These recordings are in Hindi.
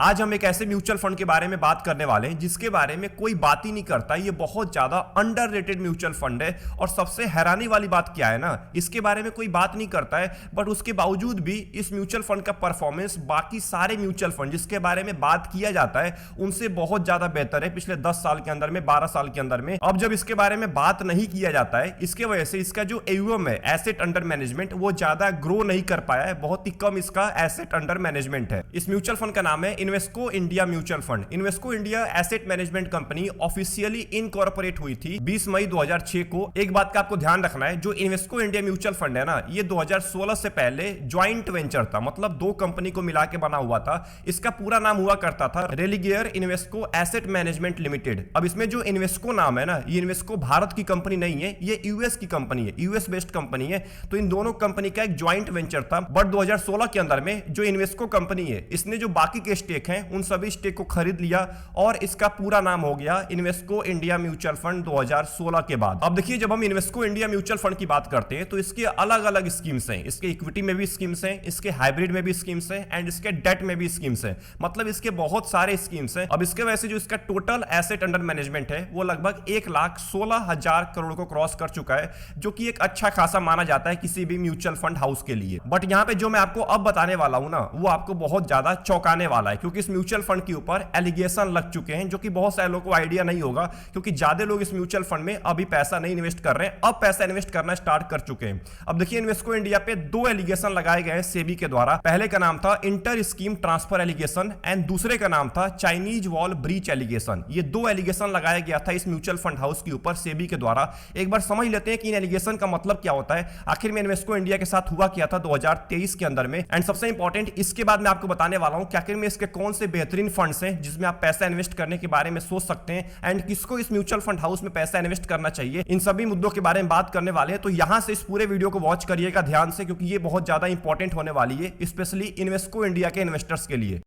आज हम एक ऐसे म्यूचुअल फंड के बारे में बात करने वाले हैं जिसके बारे में कोई बात ही नहीं करता। ये बहुत ज्यादा अंडररेटेड म्यूचुअल फंड है और सबसे हैरानी वाली बात क्या है ना, इसके बारे में कोई बात नहीं करता है, बट उसके बावजूद भी इस म्यूचुअल फंड का परफॉर्मेंस बाकी सारे म्यूचुअल फंड जिसके बारे में बात किया जाता है उनसे बहुत ज्यादा बेहतर है पिछले 10 साल के अंदर में, 12 साल के अंदर में। अब जब इसके बारे में बात नहीं किया जाता है, इसके वजह से इसका जो AUM है, एसेट अंडर मैनेजमेंट, वो ज्यादा ग्रो नहीं कर पाया है। बहुत ही कम इसका एसेट अंडर मैनेजमेंट है। इस म्यूचुअल फंड का नाम है Invesco India mutual fund. Invesco India asset management company officially incorporate हुई थी 20 मई 2006 को। एक बात का आपको ध्यान रखना है, जो इन्वेस्को इंडिया म्यूचुअल फंड है ना, ये 2016 से पहले ज्वाइंट वेंचर था, मतलब दो कंपनी को मिला के बना हुआ था। इसका पूरा नाम हुआ करता था Religare Invesco asset management limited. अब इसमें जो इन्वेस्को नाम है ना, ये इन्वेस्को भारत की कंपनी नहीं है, ये यूएस की कंपनी है, यूएस बेस्ड कंपनी है। तो इन दोनों कंपनी का एक ज्वाइंट वेंचर था। बट 2016 के अंदर में जो इन्वेस्को कंपनी है, इसने जो बाकी के स्टेक हैं उन सभी स्टेक को खरीद लिया और इसका पूरा नाम हो गया इन्वेस्को इंडिया म्यूचुअल फंड 2016 के बाद। अब देखिए, जब हम इन्वेस्को इंडिया म्यूचुअल फंड की बात करते हैं तो इसके अलग अलग स्कीम्स हैं। इसके इक्विटी में भी स्कीम्स हैं, इसके हाइब्रिड में भी स्कीम्स हैं एंड इसके डेट में भी स्कीम्स हैं। मतलब इसके बहुत सारे स्कीम्स हैं। अब इसके वजह से जो इसका टोटल एसेट अंडर मैनेजमेंट है वो लगभग 1,16,000 करोड़ को क्रॉस कर चुका है, जो कि एक अच्छा खासा माना जाता है किसी भी म्यूचुअल फंड हाउस के लिए। बट यहां पे जो मैं आपको अब बताने वाला हूं ना, वो आपको बहुत ज्यादा चौंकाने वाला है, क्योंकि इस म्यूचुअल फंड के ऊपर एलिगेशन लग चुके हैं, जो कि बहुत सारे लोगों को आइडिया नहीं होगा, क्योंकि ज्यादा लोग इस म्यूचुअल फंड में अभी पैसा नहीं इन्वेस्ट कर रहे हैं, अब पैसा इन्वेस्ट करना स्टार्ट कर चुके हैं। अब देखिए, इन्वेस्को इंडिया पे 2 एलिगेशन लगाए गए हैं सेबी के द्वारा। पहले का नाम था inter scheme transfer allegation and दूसरे का नाम था चाइनीज वॉल ब्रीच एलिगेशन। ये 2 एलिगेशन लगाया गया था इस म्यूचुअल फंड हाउस के ऊपर सेबी के द्वारा। एक बार समझ लेते हैं कि इन एलिगेशन का मतलब क्या होता है, आखिर में इन्वेस्को इंडिया के साथ हुआ क्या था 2023 के अंदर में। एंड सबसे इंपॉर्टेंट, इसके बाद मैं आपको बताने वाला हूं कि आखिर में इसके कौन से बेहतरीन फंड्स हैं जिसमें आप पैसा इन्वेस्ट करने के बारे में सोच सकते हैं एंड किसको इस म्यूचुअल फंड हाउस में पैसा इन्वेस्ट करना चाहिए। इन सभी मुद्दों के बारे में बात करने वाले हैं, तो यहां से इस पूरे वीडियो को वॉच करिएगा ध्यान से, क्योंकि ये बहुत ज्यादा इंपॉर्टेंट होने वाली है, स्पेशली इन्वेस्को इंडिया के इन्वेस्टर्स के लिए।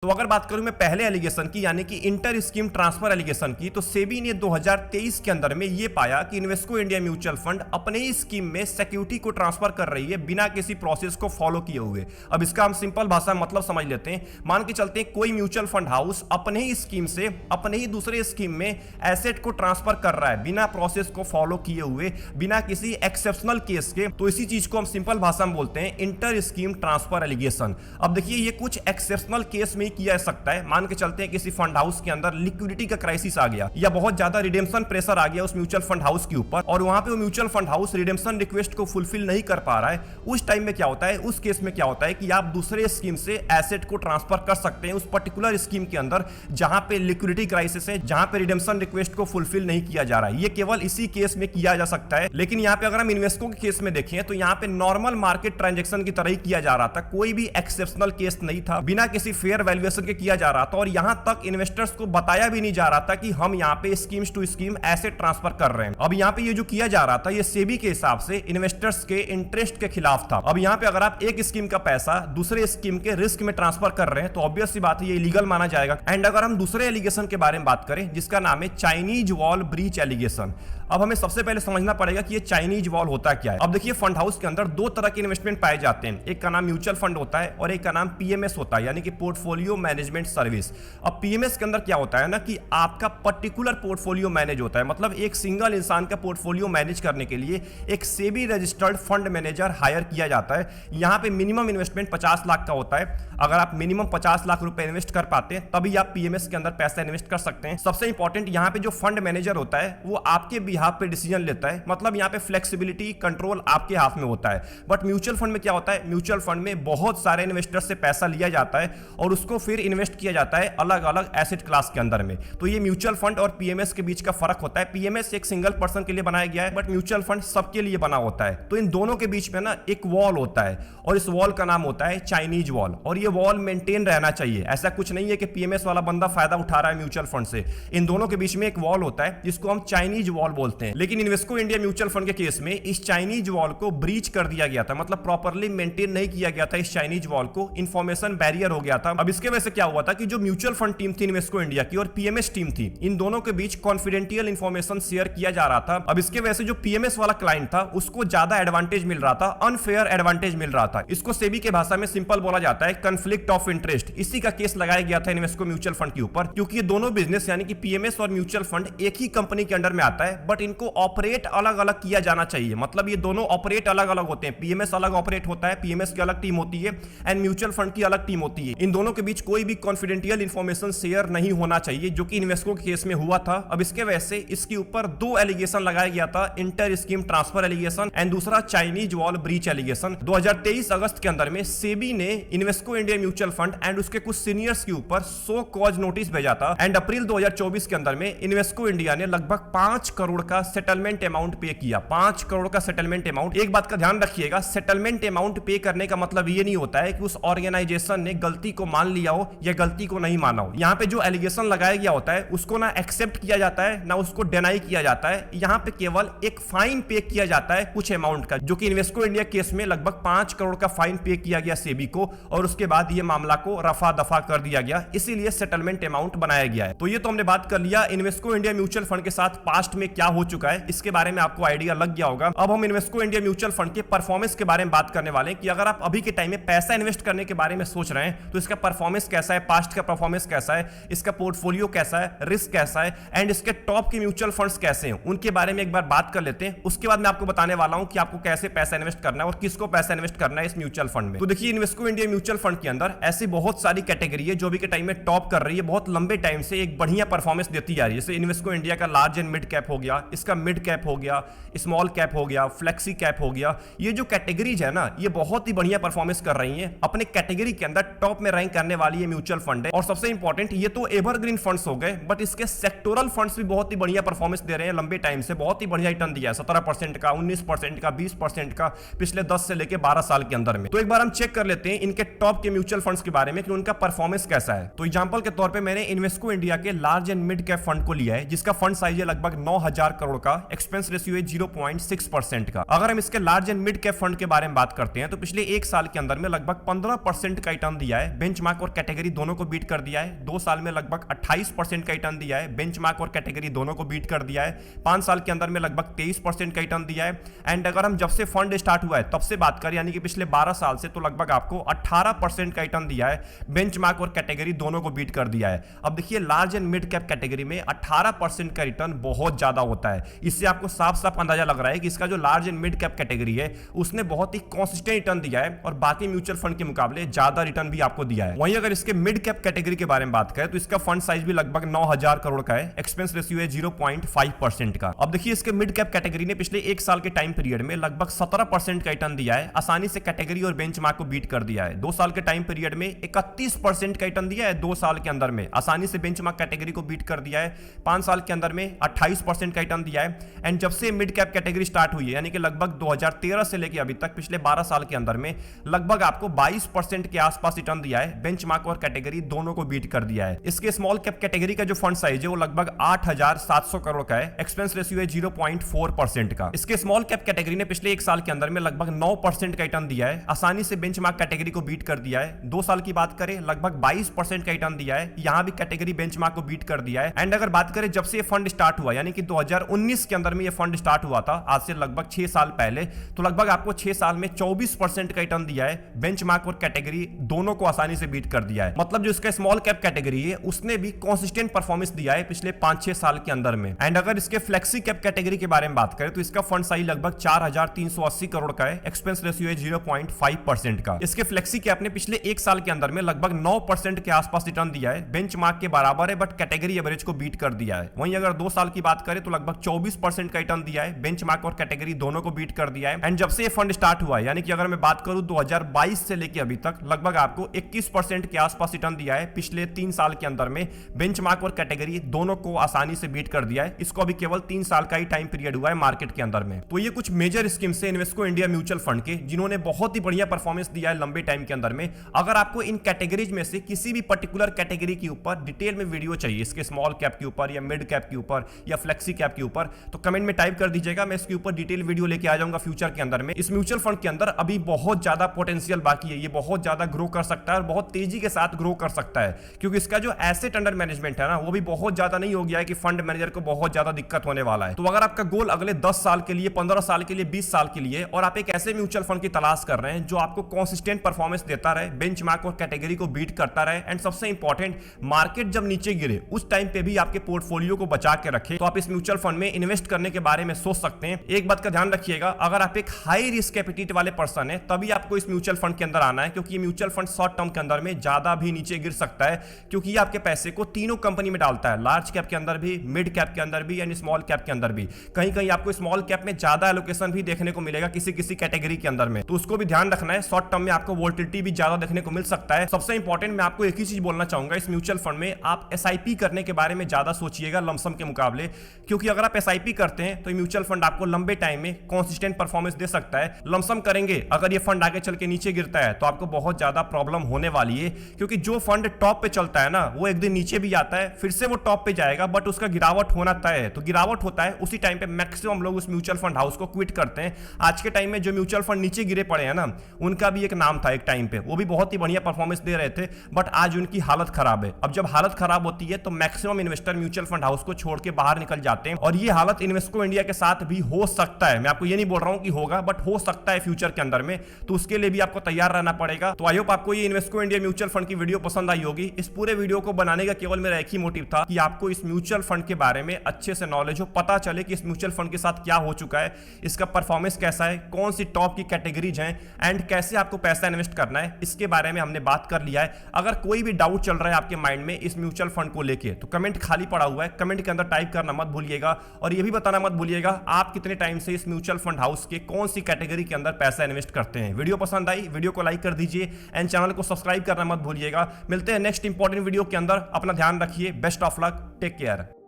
तो अगर बात करूं मैं पहले एलिगेशन की, यानी कि इंटर स्कीम ट्रांसफर एलिगेशन की, तो सेबी ने 2023 के अंदर में यह पाया कि इन्वेस्को इंडिया म्यूचुअल फंड अपने ही स्कीम में सिक्योरिटी को ट्रांसफर कर रही है बिना किसी प्रोसेस को फॉलो किए हुए। अब इसका हम सिंपल भाषा में मतलब समझ लेते हैं। मान के चलते हैं कोई म्यूचुअल फंड हाउस अपने ही स्कीम से अपने ही दूसरे स्कीम में एसेट को ट्रांसफर कर रहा है बिना प्रोसेस को फॉलो किए हुए, बिना किसी एक्सेप्शनल केस के, तो इसी चीज को हम सिंपल भाषा में बोलते हैं इंटर स्कीम ट्रांसफर एलिगेशन। अब देखिए, ये कुछ एक्सेप्शनल केस में किया जा सकता है। मान के चलते हैं किसी फंड हाउस के अंदर लिक्विडिटी का क्राइसिस आ गया या बहुत ज्यादा रिडेम्पशन प्रेशर आ गया उस म्यूचुअल फंड हाउस के ऊपर, और वहां पे वो mutual fund house redemption request को फुलफिल नहीं कर पा रहा है। उस टाइम में क्या होता है, उस केस में क्या होता है कि आप दूसरे स्कीम से एसेट को ट्रांसफर कर सकते हैं उस पर्टिकुलर स्कीम के अंदर जहां पे लिक्विडिटी क्राइसिस है, जहां पे रिडेम्पशन रिक्वेस्ट को फुलफिल नहीं किया जा रहा है। ये केवल इसी केस में किया जा सकता है। लेकिन यहां पे अगर हम इन्वेस्को के केस में देखें तो यहां पे नॉर्मल मार्केट ट्रांजैक्शन की तरह ही किया जा रहा था, कोई भी एक्सेप्शनल केस नहीं था, बिना किसी फेयर वैल्यूएशन के किया जा रहा था, और यहां तक इन्वेस्टर्स को बताया भी नहीं जा रहा था कि हम यहां पे schemes to scheme asset transfer कर रहे हैं। अब यहां पे ये जो किया जा रहा था, ये सेबी के हिसाब से इन्वेस्टर्स के इंटरेस्ट के खिलाफ था। अब यहां पे अगर आप एक स्कीम का पैसा दूसरे स्कीम के रिस्क में ट्रांसफर कर रहे हैं तो ऑब्वियस सी बात है ये इलीगल माना जाएगा। एंड अगर हम दूसरे एलिगेशन के बारे में बात करें जिसका नाम है चाइनीज वॉल ब्रीच एलिगेशन, अब हमें सबसे पहले समझना पड़ेगा कि ये चाइनीज वॉल होता क्या है। अब देखिए, फंड हाउस के अंदर 2 तरह के इन्वेस्टमेंट पाए जाते हैं, एक का नाम म्यूचुअल फंड होता है और एक का नाम पीएमएस होता है, यानी कि पोर्टफोलियो मैनेजमेंट सर्विस। अब पीएमएस के अंदर क्या होता है ना कि आपका पर्टिकुलर पोर्टफोलियो मैनेज होता है, मतलब एक सिंगल इंसान का पोर्टफोलियो मैनेज करने के लिए एक SEBI registered fund manager hire किया जाता है। यहां पे मिनिमम इन्वेस्टमेंट 50 लाख का होता है। अगर आप मिनिमम 50 लाख रुपए इन्वेस्ट कर पाते हैं तभी आप पीएमएस के अंदर पैसा इन्वेस्ट कर सकते हैं। सबसे इंपॉर्टेंट, यहां पे जो फंड मैनेजर होता है वो आपके बिहाफ पे डिसीजन लेता है, मतलब यहां पे फ्लेक्सिबिलिटी कंट्रोल आपके हाथ में होता है। बट म्यूचुअल फंड में क्या होता है, म्यूचुअल फंड में बहुत सारे इन्वेस्टर से पैसा लिया जाता है और उसको फिर इन्वेस्ट किया जाता है अलग अलग एसेट क्लास के अंदर में। तो ये म्यूचुअल फंड और पीएमएस के बीच का फर्क होता है। पीएमएस एक सिंगल पर्सन के लिए बनाया गया है, बट म्यूचुअल फंड सबके लिए बना होता है। तो इन दोनों के बीच में ना एक वॉल होता है और इस वॉल का नाम होता है चाइनीज वॉल, और ये वॉल मेंटेन रहना चाहिए। ऐसा कुछ नहीं है कि पीएमएस वाला बंदा फायदा उठा रहा है म्यूचुअल फंड से। इन दोनों के बीच में एक वॉल होता है जिसको हम चाइनीज वॉल बोलते बोलते हैं। लेकिन इन्वेस्को इंडिया म्यूचुअल फंड के केस में इस चाइनीज वॉल को ब्रीच कर दिया गया था, मतलब प्रॉपर्ली मेंटेन नहीं किया गया था इस चाइनीज वॉल को, इंफॉर्मेशन बैरियर हो गया था। अब इसके वजह से क्या हुआ था कि जो म्यूचुअल फंड टीम थी इन्वेस्को इंडिया की और पीएमएस टीम थी, इन दोनों के बीच कॉन्फिडेंशियल इंफॉर्मेशन शेयर किया जा रहा था। अब इसके वजह से जो पीएमएस वाला क्लाइंट था उसको ज्यादा एडवांटेज मिल रहा था, अनफेयर एडवांटेज मिल रहा था। इसको सेबी के भाषा में सिंपल बोला जाता है कॉन्फ्लिक्ट ऑफ इंटरेस्ट। इसी का केस लगाया गया था इन्वेस्को म्यूचुअल फंड के ऊपर, क्योंकि ये दोनों बिजनेस यानी कि पीएमएस और म्यूचुअल फंड एक ही कंपनी के अंडर में आता है, बट इनको ऑपरेट अलग अलग किया जाना चाहिए। मतलब ये दोनों ऑपरेट अलग अलग होते हैं, पीएमएस अलग ऑपरेट होता है, पीएमएस की अलग टीम होती है एंड म्यूचुअल फंड की अलग टीम होती है। इन दोनों के बीच कोई भी कॉन्फिडेंशियल इंफॉर्मेशन शेयर नहीं होना चाहिए, जो कि इन्वेस्को के केस में हुआ था। अब इसके वजह से इसके ऊपर दो एलिगेशन लगाया गया था, inter scheme transfer allegation and दूसरा चाइनीज वॉल ब्रीच एलिगेशन। 2023 अगस्त के अंदर में सेबी ने Invesco India mutual fund and उसके कुछ सीनियर्स के ऊपर सो कॉज नोटिस भेजा था एंड अप्रैल 2024 के अंदर में इन्वेस्को इंडिया ने लगभग 5 करोड़ का सेटलमेंट अमाउंट पे किया। 5 करोड़ का सेटलमेंट अमाउंट। एक बात का ध्यान रखिएगा, सेटलमेंट अमाउंट पे करने का मतलब ये नहीं होता है कि उस ऑर्गेनाइजेशन ने गलती को मान लिया हो या गलती को नहीं माना हो। यहाँ पे जो एलिगेशन लगाया गया होता है उसको ना एक्सेप्ट किया जाता है ना उसको डिनाई किया जाता है। यहाँ पे केवल एक फाइन पे किया जाता है कुछ अमाउंट का, जो कि इन्वेस्को इंडिया केस में लगभग 5 करोड़ का फाइन पे किया गया सेबी को, और उसके बाद ये मामला को रफा दफा कर दिया गया, इसीलिए सेटलमेंट अमाउंट बनाया गया है। तो ये तो हमने बात कर लिया इन्वेस्को इंडिया म्यूचुअल फंड के साथ पास्ट में क्या हो चुका है, इसके बारे में आपको आइडिया लग गया होगा। अब हम इन्वेस्को इंडिया म्यूचुअल फंड के परफॉर्मेंस के बारे में बात करने वाले हैं कि अगर आप अभी के टाइम में पैसा इन्वेस्ट करने के बारे में सोच रहे हैं तो इसका परफॉर्मेंस कैसा है, पास्ट का परफॉर्मेंस कैसा है, इसका पोर्टफोलियो कैसा है, रिस्क कैसा है एंड इसके टॉप के म्यूचुअल फंड्स कैसे हैं, उनके बारे में एक बार बात कर लेते हैं। उसके बाद मैं आपको बताने वाला हूं कि आपको कैसे पैसा इन्वेस्ट करना है और किसको पैसा इन्वेस्ट करना है इस म्यूचुअल फंड में। तो देखिए, इन्वेस्को इंडिया म्यूचुअल फंड के अंदर ऐसी बहुत सारी कैटेगरी है जो भी के टाइम में टॉप कर रही है, बहुत लंबे टाइम से एक बढ़िया परफॉर्मेंस देती जा रही है। जैसे इन्वेस्को इंडिया का लार्ज एंड मिड कैप हो गया, इसका मिड कैप हो गया, स्मॉल कैप हो गया, फ्लेक्सी कैप हो गया। ये जो कैटेगरीज है ना, ये बहुत ही बढ़िया परफॉर्मेंस कर रही है, अपने कैटेगरी के अंदर टॉप में रैंक करने वाली ये म्यूचुअल फंड है। और सबसे इंपॉर्टेंट, ये तो एवरग्रीन फंड्स हो गए, बट इसके सेक्टोरल फंड्स भी बहुत ही बढ़िया परफॉर्मेंस दे रहे हैं, लंबे टाइम से बहुत ही बढ़िया रिटर्न दिया है, 17% का, 19% का, 20% का पिछले 10 से लेकर 12 साल के अंदर में। तो एक बार हम चेक कर लेते हैं इनके टॉप के म्यूचुअल फंड्स के बारे में कि उनका परफॉर्मेंस कैसा है। तो एग्जांपल के तौर पे मैंने इन्वेस्को इंडिया के large and mid cap fund को लिया है, जिसका फंड साइज है लगभग 9000 करोड़ का, एक्सपेंस रेशियो है 0.6% का। अगर हम इसके large and mid cap fund के बारे में बात करते हैं तो पिछले एक साल के अंदर में लगभग 15% का रिटर्न दिया है, बेंचमार्क और कैटेगरी दोनों को बीट कर दिया है। 2 साल में लगभग 28% का रिटर्न दिया है, बेंचमार्क और कैटेगरी दोनों को बीट कर दिया है। 5 साल के अंदर में लगभग 23% का रिटर्न दिया है। एंड अगर हम जब से फंड स्टार्ट हुआ है तब से बात करें, यानी कि पिछले 12 साल से, तो लगभग आपको 18% का रिटर्न दिया है, बेंचमार्क और कैटेगरी दोनों को बीट कर दिया है। अब देखिए, large and mid cap category में 18% का रिटर्न बहुत ज्यादा होता है। इससे आपको साफ साफ अंदाजा लग रहा है कि इसका जो large and mid cap category है उसने बहुत ही कंसिस्टेंट रिटर्न दिया है और बाकी म्यूचुअल फंड के मुकाबले ज्यादा रिटर्न भी आपको दिया है। वहीं अगर इसके मिड कैप कैटेगरी के बारे में बात करें तो इसका फंड साइज भी लगभग 9000 करोड़ का है, एक्सपेंस रेशियो है 0.5% का। अब देखिए, इसके मिड कैप कैटेगरी ने पिछले एक साल के टाइम पीरियड में लगभग 17% का रिटर्न दिया है, आसानी से कैटेगरी और बेंचमार्क को बीट कर दिया है। 2 साल के टाइम पीरियड में 31% का रिटर्न दिया है, 2 साल के अंदर में आसानी से बेंचमार्क कैटेगरी को बीट कर दिया है। 5 साल के अंदर में 28% का रिटर्न दिया है। एंड जब से मिड कैप कैटेगरी स्टार्ट हुई है, यानी कि लगभग 2013 से लेकर अभी तक पिछले 12 साल के अंदर में लगभग आपको 22% के आसपास रिटर्न दिया है, बेंचमार्क और कैटेगरी दोनों को बीट कर दिया है। इसके स्मॉल कैप कैटेगरी का जो फंड साइज है वो लगभग 8700 करोड़ का है, एक्सपेंस रेशियो है 0.4% का। इसके स्मॉल कैप कैटेगरी ने पिछले एक साल के अंदर में लगभग 9% का रिटर्न दिया है, आसानी से बेंचमार्क कैटेगरी को बीट कर दिया है। 2 साल की बात करें, लगभग 22% का रिटर्न दिया है, यहां भी कैटेगरी बेंचमार्क को बीट कर दिया है। एंड अगर बात करें जब से ये फंड स्टार्ट हुआ, यानी कि 2019 के अंदर में ये फंड स्टार्ट हुआ था, आज से लगभग 6 साल पहले, तो लगभग आपको 6 साल में 24% का रिटर्न दिया है, बेंचमार्क और कैटेगरी दोनों को आसानी से बीट कर दिया है। मतलब जो इसका स्मॉल कैप कैटेगरी है उसने भी कंसिस्टेंट परफॉर्मेंस दिया है पिछले 5-6 साल के अंदर में। एंड अगर इसके फ्लेक्सी कैप कैटेगरी के बारे में बात करें तो इसका फंड साइज लगभग 4380 करोड़ का है, एक्सपेंस रेशियो है 0.5% का। इसके फ्लेक्सी कैप ने पिछले एक साल के अंदर में लगभग 9% के आसपास रिटर्न दिया है, बेंचमार्क के बराबर है, बट कैटेगरी एवरेज को बीट कर दिया है। वहीं अगर 2 साल की बात करें तो लगभग 24% का रिटर्न दिया है, बेंचमार्क और कैटेगरी दोनों को बीट कर दिया है। एंड जब से ये फंड स्टार्ट हुआ है, यानी कि अगर मैं बात करूं 2022 से लेकर अभी तक, लगभग आपको 21% के आसपास रिटर्न दिया है पिछले 3 साल के अंदर में, बेंचमार्क और कैटेगरी दोनों को आसानी से बीट कर दिया है। इसको अभी केवल 3 साल का ही टाइम पीरियड हुआ है मार्केट के अंदर में। तो ये कुछ मेजर स्कीम से इन्वेस्को इंडिया म्यूचुअल फंड के, जिन्होंने बहुत ही बढ़िया परफॉर्मेंस दिया है लंबे टाइम के अंदर में। अगर आपको इन कैटेगरीज में से किसी भी पर्टिकुलर कैटेगरी के ऊपर डिटेल में वीडियो चाहिए, इसके स्मॉल कैप के ऊपर या मिड कैप के ऊपर या फ्लेक्सी कैप के के ऊपर, तो कमेंट में टाइप कर दीजिएगा, मैं इसके ऊपर डिटेल वीडियो लेके आ जाऊंगा फ्यूचर के अंदर में। इस म्यूचुअल फंड के अंदर अभी बहुत ज्यादा पोटेंशियल बाकी है, ये बहुत ज्यादा ग्रो कर सकता है और बहुत तेजी के साथ ग्रो कर सकता है, क्योंकि इसका जो एसेट अंडर मैनेजमेंट है ना वो भी बहुत ज्यादा नहीं हो गया है कि फंड मैनेजर को बहुत ज्यादा दिक्कत होने वाला है। तो अगर आपका गोल अगले 10 साल के लिए, 15 साल के लिए, 20 साल के लिए, और आप एक ऐसे म्यूचुअल फंड की तलाश कर रहे हैं जो आपको कंसिस्टेंट परफॉर्मेंस देता रहे, बेंचमार्क और कैटेगरी को बीट करता रहे, एंड सबसे इंपॉर्टेंट मार्केट जब नीचे गिरे उस टाइम पे भी आपके पोर्टफोलियो को बचा के रखे, तो आप इस म्यूचुअल फंड में इन्वेस्ट करने के बारे में सोच सकते हैं। एक बात का ध्यान रखिएगा, अगर आप एक हाई रिस्क एपेटाइट वाले पर्सन है तभी आपको इस म्यूचुअल फंड के अंदर आना है, क्योंकि ये म्यूचुअल फंड शॉर्ट टर्म के अंदर में ज्यादा भी नीचे गिर सकता है, क्योंकि ये आपके पैसे को तीनों कंपनी में डालता है, लार्ज कैप के अंदर भी, मिड कैप के अंदर भी एंड स्मॉल कैप के अंदर भी। कहीं कहीं आपको स्मॉल कैप में ज्यादा एलोकेशन भी देखने को मिलेगा किसी किसी कैटेगरी के अंदर में, तो उसको भी ध्यान रखना है। शॉर्ट टर्म में आपको वोलेटिलिटी भी ज्यादा देखने को मिल सकता है। सबसे इंपॉर्टेंट मैं आपको एक ही चीज बोलना चाहूंगा, इस म्यूचुअल फंड में आप एसआईपी करने के बारे में ज्यादा सोचिएगा लमसम के मुकाबले, क्योंकि अगर आप एसआईपी करते हैं तो म्यूचुअल फंड आपको लंबे टाइम में कंसिस्टेंट परफॉर्मेंस दे सकता है। लमसम करेंगे अगर ये फंड आगे चल के नीचे गिरता है तो आपको बहुत ज्यादा प्रॉब्लम होने वाली है, क्योंकि जो फंड टॉप पे चलता है ना वो एक दिन नीचे भी आता है, फिर से वो टॉप पे जाएगा, बट उसका गिरावट होना तय है। तो गिरावट होता है उसी टाइम पे मैक्सिमम लोग उस म्यूचुअल फंड हाउस को क्विट करते हैं। आज के टाइम में जो म्यूचुअल फंड नीचे गिरे पड़े हैं ना, उनका भी एक नाम था एक टाइम पे, वो भी बहुत ही बढ़िया परफॉर्मेंस दे रहे थे, बट आज उनकी हालत खराब है। अब जब हालत खराब होती है तो maximum investor mutual fund house को छोड़ के बाहर निकल जाते हैं, और ये हालत इन्वेस्को इंडिया के साथ भी हो सकता है। मैं आपको ये नहीं बोल रहा हूं कि होगा, बट हो सकता है फ्यूचर के अंदर में, तो उसके लिए भी आपको तैयार रहना पड़ेगा। तो आई होप आपको ये इन्वेस्को इंडिया म्यूचुअल फंड की वीडियो पसंद आई होगी। इस पूरे वीडियो को बनाने का केवल मेरा एक ही मोटिव था कि आपको इस म्यूचुअल फंड के बारे में अच्छे से नॉलेज हो, पता चले कि इस म्यूचुअल फंड के साथ क्या हो चुका है, इसका परफॉर्मेंस कैसा है, कौन सी टॉप की कैटेगरीज हैं, एंड कैसे आपको पैसा इन्वेस्ट करना है, इसके बारे में हमने बात कर लिया है। अगर कोई भी डाउट चल रहा है आपके माइंड में इस म्यूचुअल फंड को लेके, तो कमेंट खाली पड़ा हुआ है, कमेंट के अंदर टाइप करना मत भूलिएगा, और ये भी बताना मत भूलिएगा आप कितने टाइम से इस म्यूचुअल फंड हाउस के कौन सी कैटेगरी के अंदर पैसा इन्वेस्ट करते हैं। वीडियो पसंद आई, वीडियो को लाइक कर दीजिए एंड चैनल को सब्सक्राइब करना मत भूलिएगा। मिलते हैं नेक्स्ट इंपॉर्टेंट वीडियो के अंदर, अपना ध्यान रखिए, best of luck, take care.